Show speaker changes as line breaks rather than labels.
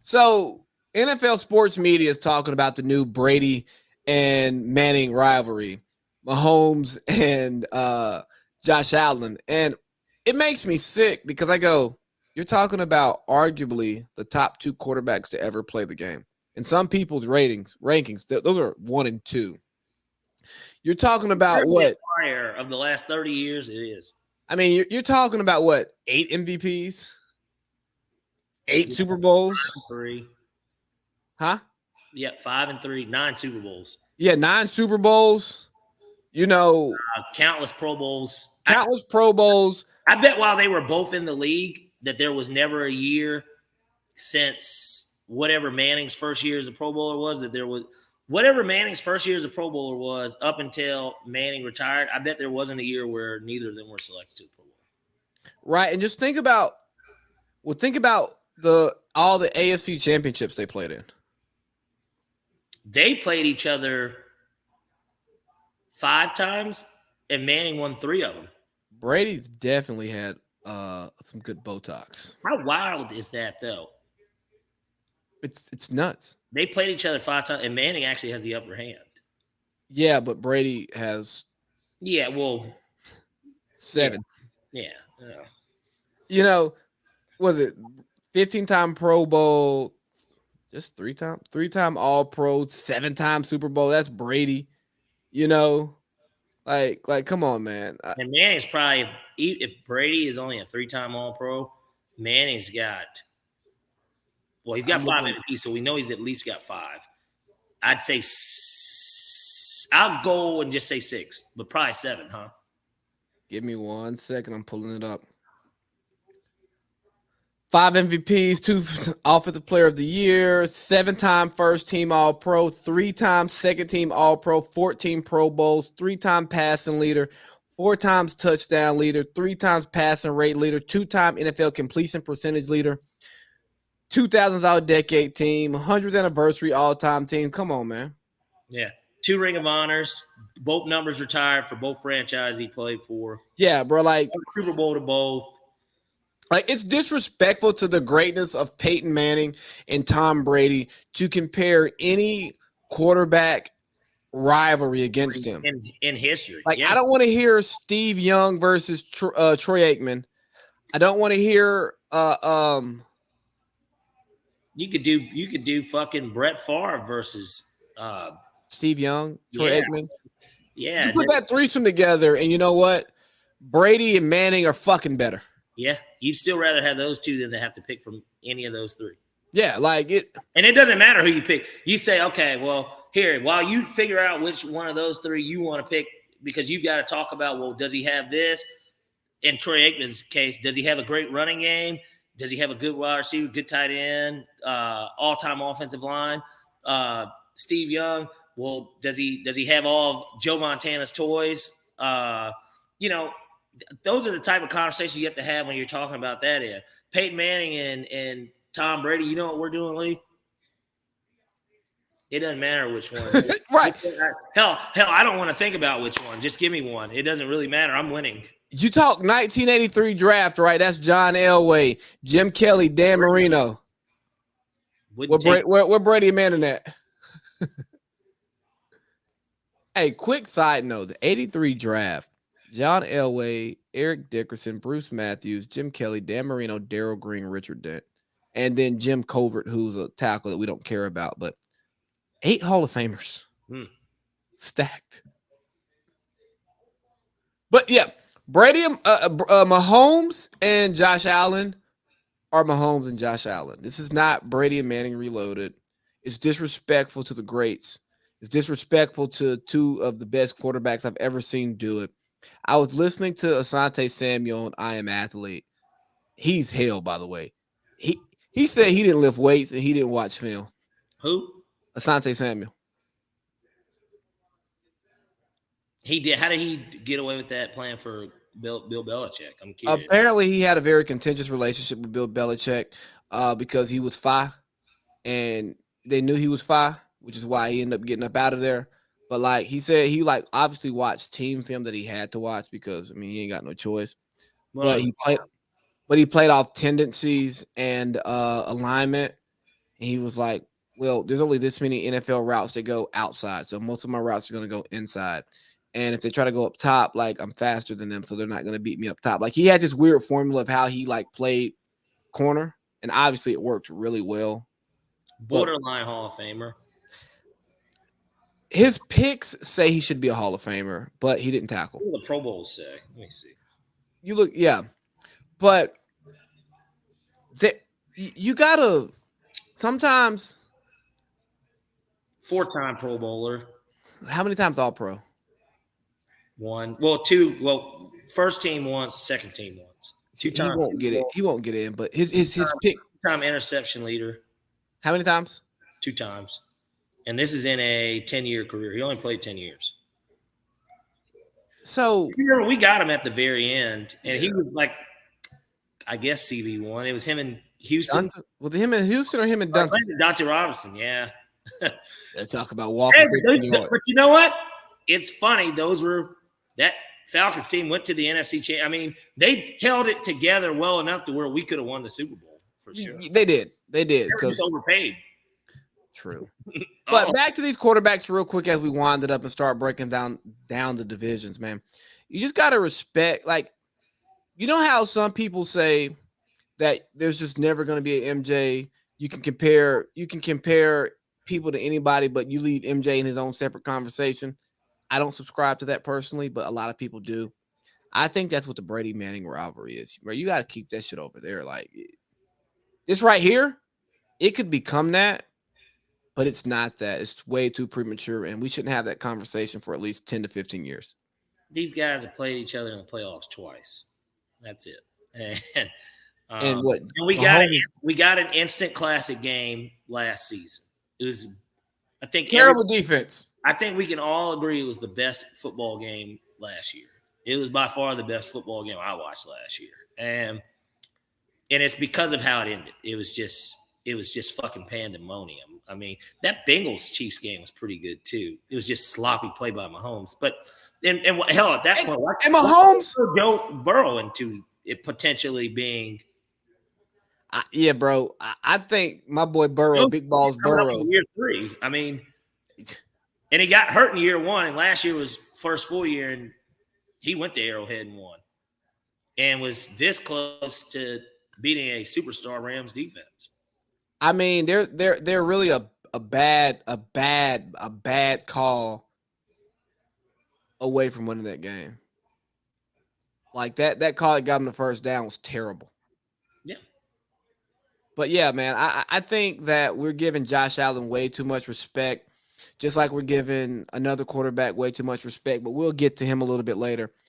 So NFL sports media is talking about the new Brady and Manning rivalry, Mahomes and Josh Allen, and it makes me sick because I go, you're talking about arguably the top two quarterbacks to ever play the game. In some people's rankings, those are 1 and 2. You're talking about
Certainly
what?
a player of the last 30 years, it is.
I mean, you're talking about what? 8 MVPs, eight
Yeah,
Super Bowls,
3.
huh?
Yeah, 5 and 3, 9 Super Bowls,
Yeah, 9 Super Bowls. You know,
countless Pro Bowls.
countless Pro Bowls.
I bet while they were both in the league, that there was never a year since whatever Manning's first year as a Pro Bowler was that there was whatever Manning's first year as a Pro Bowler was up until Manning retired. I bet there wasn't a year where neither of them were selected to the Pro Bowl.
Right. And just think about the all the AFC championships they played in.
They played each other 5 times, and Manning won 3 of them.
Brady's definitely had some good Botox.
How wild is that, though?
It's nuts.
They played each other 5 times, and Manning actually has the upper hand.
Yeah, but Brady has
Yeah, well,
7.
yeah.
You know, was it 15-time Pro Bowl, just 3-time All Pro, 7-time Super Bowl. That's Brady. You know, like come on, man.
And Manning's probably, if Brady is only a 3-time All Pro, Manning's got, well, he's got 5 MVPs, so we know he's at least got 5. I'd say, I'll go and just say 6, but probably 7, huh?
Give me 1 second. I'm pulling it up. 5 MVPs, 2 Offensive Player of the Year, 7-time First Team All Pro, 3-time Second Team All Pro, 14 Pro Bowls, 3-time passing leader, 4 times touchdown leader, 3 times passing rate leader, 2-time NFL completion percentage leader, 2000s All-Decade team, 100th anniversary all-time team. Come on, man.
Yeah. 2 Ring of Honors. Both numbers retired for both franchises he played for.
Yeah, bro. Like
Super Bowl to both.
Like, it's disrespectful to the greatness of Peyton Manning and Tom Brady to compare any quarterback rivalry against him
in history.
Like, yeah. I don't want to hear Steve Young versus Troy Aikman. I don't want to hear
you could do fucking Brett Favre versus
Steve Young, Troy Aikman.
Yeah,
you put that threesome together, and you know what? Brady and Manning are fucking better.
Yeah, you'd still rather have those 2 than to have to pick from any of those 3.
Yeah, like it.
And it doesn't matter who you pick. You say, okay, well, here, while you figure out which one of those 3 you want to pick, because you've got to talk about, well, does he have this? In Troy Aikman's case, does he have a great running game? Does he have a good wide receiver, good tight end, all-time offensive line? Steve Young, well, does he have all of Joe Montana's toys? Those are the type of conversations you have to have when you're talking about that. Peyton Manning and Tom Brady, you know what we're doing, Lee? It doesn't matter which one.
Right.
Hell, I don't want to think about which one. Just give me one. It doesn't really matter. I'm winning.
You talk 1983 draft, right? That's John Elway, Jim Kelly, Dan Marino. Where Brady and Manning at? Hey, quick side note. The 83 draft, John Elway, Eric Dickerson, Bruce Matthews, Jim Kelly, Dan Marino, Darrell Green, Richard Dent, and then Jim Covert, who's a tackle that we don't care about, but 8 Hall of Famers. Stacked. But yeah, Brady, Mahomes and Josh Allen are Mahomes and Josh Allen. This is not Brady and Manning reloaded. It's disrespectful to the greats. It's disrespectful to 2 of the best quarterbacks I've ever seen do it. I was listening to Asante Samuel on I Am Athlete. He's hell, by the way. He said he didn't lift weights and he didn't watch film.
Who?
Asante Samuel.
He did. How did he get away with that playing for Bill Belichick? I'm curious.
Apparently, he had a very contentious relationship with Bill Belichick because he was FI, and they knew he was FI, which is why he ended up getting up out of there. But like he said, he obviously watched team film that he had to watch because he ain't got no choice. Well, but he played off tendencies and alignment, And he was like, well, there's only this many NFL routes that go outside. So most of my routes are going to go inside. And if they try to go up top, like I'm faster than them, so they're not going to beat me up top. Like he had this weird formula of how he like played corner, and obviously it worked really well. But
Borderline Hall of Famer.
his picks say he should be a Hall of Famer, but he didn't tackle.
What do the Pro Bowls say? Let me see.
You look, yeah, but that you gotta sometimes.
4-time Pro Bowler.
How many times All Pro?
One. Well, two. Well, first team once, second team once. Two
He
times.
won't get it. He won't get in. But his pick.
Two-time interception leader.
How many times?
2 times. And this is in a 10-year career. He only played 10 years.
So
remember, we got him at the very end, and
yeah.
he was like, I guess CB1. It was him and Houston.
Was it him in Houston or him and Duncan?
Dante Robinson, yeah.
They talk about walking 15 yards.
But you know what? It's funny. Those were that Falcons team went to the NFC Championship. I mean, they held it together well enough to where we could have won the Super Bowl for sure.
They did. They
were just overpaid.
True. But back to these quarterbacks real quick as we wind it up and start breaking down the divisions, man. You just got to respect, like, you know how some people say that there's just never going to be an MJ. You can compare people to anybody, but you leave MJ in his own separate conversation. I don't subscribe to that personally, but a lot of people do. I think that's what the Brady Manning rivalry is. Bro, you got to keep that shit over there. Like this right here, it could become that, but it's not that. It's way too premature, and we shouldn't have that conversation for at least 10 to 15 years.
These guys have played each other in the playoffs twice. That's it.
And what?
And we got an instant classic game last season. It was, I think,
terrible defense.
I think we can all agree it was the best football game last year. It was by far the best football game I watched last year, and it's because of how it ended. It was just fucking pandemonium. I mean, that Bengals Chiefs game was pretty good too. It was just sloppy play by Mahomes, but and hell at that point,
and Mahomes
Joe Burrow into it potentially being.
Yeah, bro. I think my boy Burrow, Big Balls Burrow.
Year 3. I mean, and he got hurt in year 1, and last year was first full year, and he went to Arrowhead and won, and was this close to beating a superstar Rams defense.
I mean, they're really a bad call away from winning that game. Like that call that got him the first down was terrible.
Yeah.
But yeah, man, I think that we're giving Josh Allen way too much respect, just like we're giving another quarterback way too much respect, but we'll get to him a little bit later.